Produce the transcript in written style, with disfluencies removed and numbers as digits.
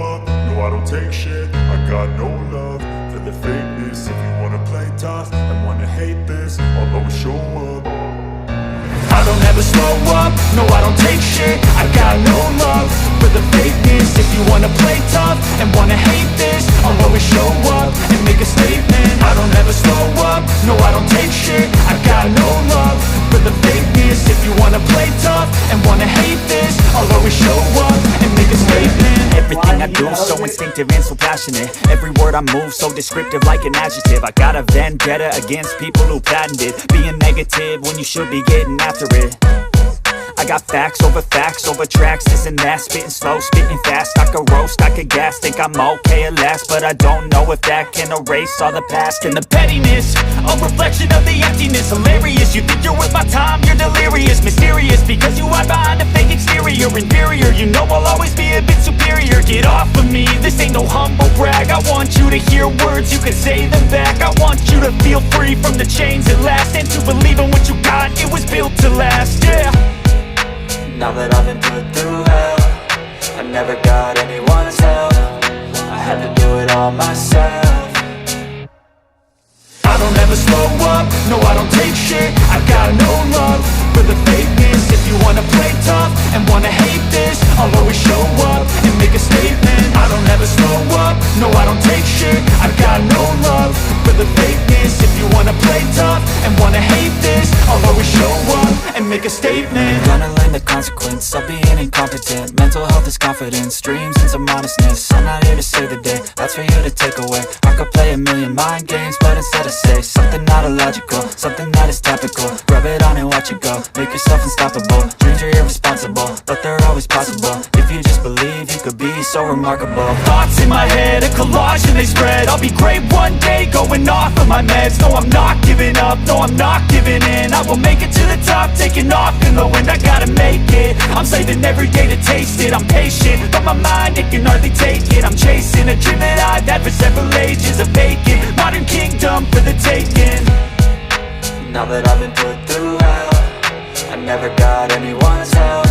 up, no I don't take shit. I got no love for the fakeness. If you wanna play tough and wanna hate this, I'll always show up. I don't ever slow up, no I don't take shit. I got no love for the fakeness. If you wanna play tough and wanna hate this, I'll always show up and make a statement. I don't ever slow up, no I don't take shit. I got no love for the fakeness. If you wanna play tough and wanna hate this, I'll always show up and make a statement. Everything I do so instinctive and so passionate. Every word I move so descriptive like an adjective. I got a vendetta against people who patented being negative when you should be getting after it. I got facts over tracks, this and that. Spitting slow, spitting fast. I could roast, I could gas. Think I'm okay at last, but I don't know if that can erase all the past. And the pettiness, a reflection of the emptiness. Hilarious, you think you're worth my time, you're delirious. Mysterious, because you hide behind a fake exterior. Inferior, you know I'll always be a bit superior. Get off of me, this ain't no humble brag. I want you to hear words, you can say them back. I want you to feel free from the chains at last, and to believe in what you got, it was built to last, yeah. Now that I've been put through hell, I never got anyone's help. I had to do it all myself. I don't ever slow up, no I don't take shit. I got no love for the fakeness. If you wanna play tough and wanna hate this, I'll always show up and make a statement. I don't ever slow up, no I don't take shit. I got no love for the fakeness. If you wanna play tough and wanna hate this, I'll always show up and make a statement. Gonna learn the consequence of being incompetent. Mental health is confidence, dreams and some honestness. I'm not here to save the day, that's for you to take away. I could play a million mind games, but instead I say something not illogical, something that is topical. Rub it on and watch it go, make yourself unstoppable. Dreams are irresponsible, but they're always possible. If you just believe, you could be so remarkable. Thoughts in my head, a collage and they spread. I'll be great one day, going off of my meds. No, I'm not giving up, no, I'm not giving in. I will make it to the top, taking off in the wind. I gotta make it, I'm saving every day to taste it. I'm patient, but my mind, it can hardly take it. I'm chasing a dream that I've had for several ages. A vacant, modern kingdom for the taking. Now that I've been put through hell, I never got anyone's help.